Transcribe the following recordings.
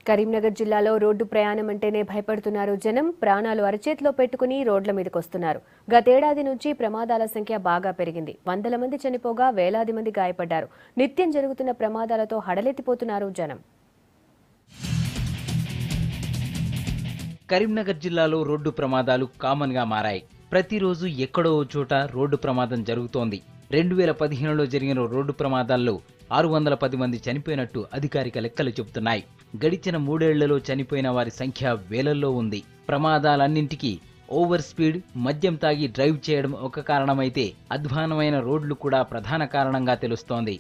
కరీంనగర్ జిల్లాలో రోడ్డు ప్రయాణం అంటేనే భయపడుతున్నారు జనం. ప్రాణాలు అరచేతిలో పెట్టుకుని రోడ్ల మీదకొస్తున్నారు. గతేడాది నుంచి ప్రమాదాల సంఖ్య బాగా పెరిగింది. వందల మంది చనిపోగా వేలాది మంది గాయపడ్డారు. నిత్యం జరుగుతున్న ప్రమాదాలతో హడలెత్తిపోతున్నారు జనం. కరీంనగర్ జిల్లాలో రోడ్డు ప్రమాదాలు కామన్ గా మారాయి. ప్రతిరోజు ఎక్కడో చోట రోడ్డు ప్రమాదం జరుగుతోంది. 2015లో జరిగిన రోడ్డు ప్రమాదాల్లో 610 మంది చనిపోయినట్టు అధికారిక లెక్కలు చెబుతున్నాయి. గడిచిన 3 ఏళ్లలో చనిపోయిన వారి సంఖ్య వేలల్లో ఉంది. ప్రమాదాలన్నింటికీ ఓవర్ స్పీడ్, మద్యం తాగి డ్రైవ్ చేయడం ఒక కారణమైతే అధ్వాన్నమైన రోడ్లు కూడా ప్రధాన కారణంగా తెలుస్తోంది.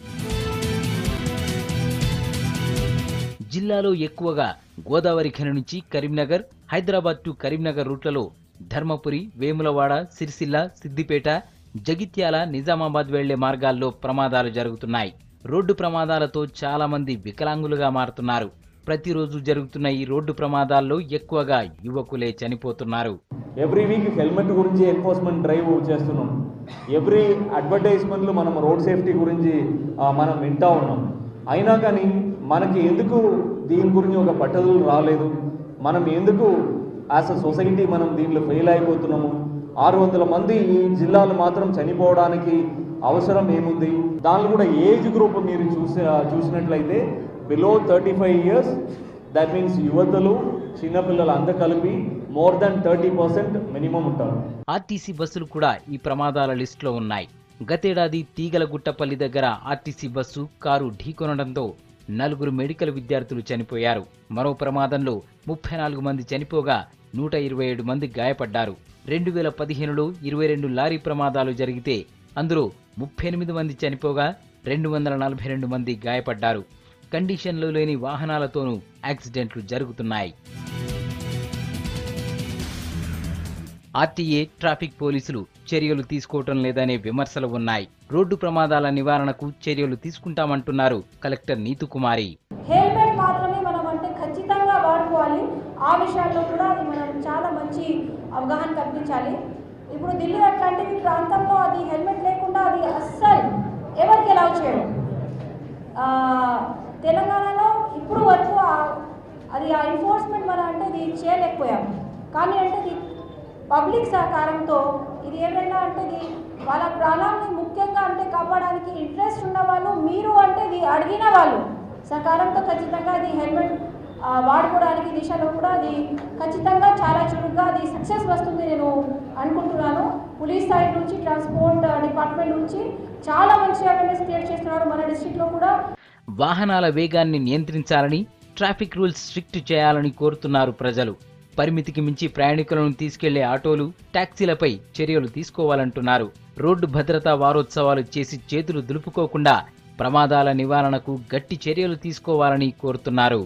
జిల్లాలో ఎక్కువగా గోదావరి ఖని నుంచి కరీంనగర్, హైదరాబాద్ టు కరీంనగర్ రూట్లలో ధర్మపురి, వేములవాడ, సిరిసిల్ల, సిద్దిపేట, జగిత్యాల, నిజామాబాద్ వెళ్లే మార్గాల్లో ప్రమాదాలు జరుగుతున్నాయి. రోడ్డు ప్రమాదాలతో చాలా మంది వికలాంగులుగా మారుతున్నారు. ప్రతిరోజు జరుగుతున్న ఈ రోడ్డు ప్రమాదాల్లో ఎక్కువగా యువకులే చనిపోతున్నారు. ఎవ్రీ వీక్ హెల్మెట్ గురించి ఎన్ఫోర్స్మెంట్ డ్రైవ్ చేస్తున్నాం. ఎవ్రీ అడ్వర్టైజ్మెంట్లు మనం రోడ్ సేఫ్టీ గురించి మనం వింటా ఉన్నాం. అయినా కానీ మనకి ఎందుకు దీని గురించి ఒక పట్టుదల రాలేదు? మనం ఎందుకు యాజ్ అ సొసైటీ మనం దీంట్లో ఫెయిల్ అయిపోతున్నాము? 600 మంది ఈ జిల్లాలో మాత్రం చనిపోవడానికి అవసరం ఏముంది? దానిలో కూడా ఏజ్ గ్రూప్ మీరు చూసినట్లయితే బిలో 35 years, దట్ మీన్స్ యువతలు, చిన్నపిల్లలు అందరూ కలిపి మోర్ దాన్ 30% మినిమం ఉంటారు. ఆర్టీసీ బస్సులు కూడా ఈ ప్రమాదాల లిస్టులో ఉన్నాయి. గతేడాది తీగలగుట్టపల్లి దగ్గర ఆర్టీసీ బస్సు కారు ఢీకొనడంతో 4 మెడికల్ విద్యార్థులు చనిపోయారు. మరో ప్రమాదంలో 34 మంది చనిపోగా 127 మంది గాయపడ్డారు. 2015లో 22 లారీ ప్రమాదాలు జరిగితే అందులో 38 మంది చనిపోగా 242 మంది గాయపడ్డారు. కండిషన్లో లేని వాహనాలతోనూ యాక్సిడెంట్లు జరుగుతున్నాయి. ఆర్టీఏ, ట్రాఫిక్ పోలీసులు చర్యలు తీసుకోవటం లేదనే విమర్శలు ఉన్నాయి. రోడ్డు ప్రమాదాల నివారణకు చర్యలు తీసుకుంటామంటున్నారు కలెక్టర్ నీతుకుమారి. హెల్మెట్ మాత్రమే మనం అంటే ఖచ్చితంగా వాడుకోవాలి. ఆ విషయాల్లో కూడా అది మనం చాలా మంచి అవగాహన కల్పించాలి. ఇప్పుడు ఢిల్లీ అట్లాంటి ప్రాంతంలో అది హెల్మెట్ లేకుండా అది అస్సలు ఎవరికి అలౌ చేయడం. తెలంగాణలో ఇప్పుడు వరకు అది ఆ ఎన్ఫోర్స్మెంట్ మనం అంటే ఇది చేయలేకపోయాం. కానీ అంటే ఇది పబ్లిక్ సహకారంతో ఇది ఏమైనా అంటే ఇది వాళ్ళ ప్రాణాన్ని ముఖ్యంగా అంటే కాపాడడానికి ఇంట్రెస్ట్ ఉన్న వాళ్ళు, మీరు అంటే ఇది అడిగిన వాళ్ళు సహకారంతో ఖచ్చితంగా అది హెల్మెట్ వాడుకోవడానికి దిశలో కూడా అది ఖచ్చితంగా చాలా చురుగ్గా అది సక్సెస్ వస్తుంది నేను అనుకుంటున్నాను. పోలీస్ సైడ్ నుంచి, ట్రాన్స్పోర్ట్ డిపార్ట్మెంట్ నుంచి చాలా మంచి అవేర్నెస్ క్రియేట్ చేస్తున్నారు మన డిస్ట్రిక్ట్లో కూడా. వాహనాల వేగాన్ని నియంత్రించాలని, ట్రాఫిక్ రూల్స్ స్ట్రిక్ట్ చేయాలని కోరుతున్నారు ప్రజలు. పరిమితికి మించి ప్రయాణికులను తీసుకెళ్లే ఆటోలు, టాక్సీలపై చర్యలు తీసుకోవాలంటున్నారు. రోడ్డు భద్రతా వారోత్సవాలు చేసి చేతులు దులుపుకోకుండా ప్రమాదాల నివారణకు గట్టి చర్యలు తీసుకోవాలని కోరుతున్నారు.